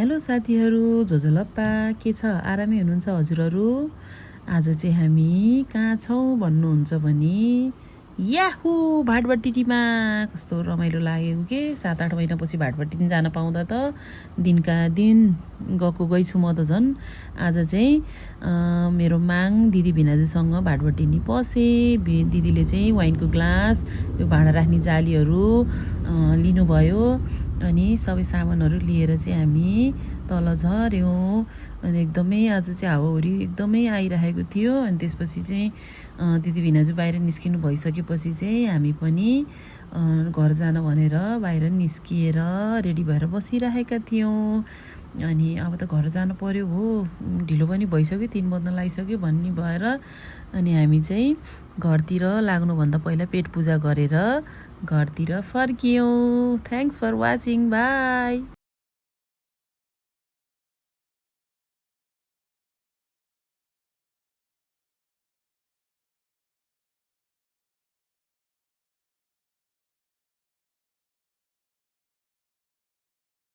Hello साथीहरू, झोझोलप्पा के छ? आरामै हुनुहुन्छ हजुरहरू? आज चाहिँ हामी कहाँ छौँ भन्नुहुन्छ भने याहु भाटबट्टीमा। कस्तो रमाइलो लागेको के 7-8 महिनापछि भाटबट्टी जान पाउँदा त दिनका दिन गई छु म त झन्। आज चाहिँ मेरो माग दिदी भिनाजुसँग भाटबट्टी नि पसेँ। दिदीले चाहिँ वाइनको ग्लास, यो भाँडा राख्ने जालीहरू लिनुभयो अनि सबै सामानहरू लिएर चाहिँ हामी तल झऱ्यौँ। अनि एकदमै आज चाहिँ हावाहुरी एकदमै आइरहेको थियो। अनि त्यसपछि चाहिँ दिदी भिनाजु बाहिर निस्किनु भइसकेपछि चाहिँ हामी पनि घर जान भनेर बाहिर निस्किएर रेडी भएर बसिरहेका थियौँ। अनि अब त घर जानु पर्यो हो, ढिलो पनि भइसक्यो, 3 बज्न लागिसक्यो भन्ने भएर अनि हामी चाहिँ घरतिर लाग्नुभन्दा पहिला पेट पूजा गरेर घरतिर फर्कियौँ। Thanks for watching, by.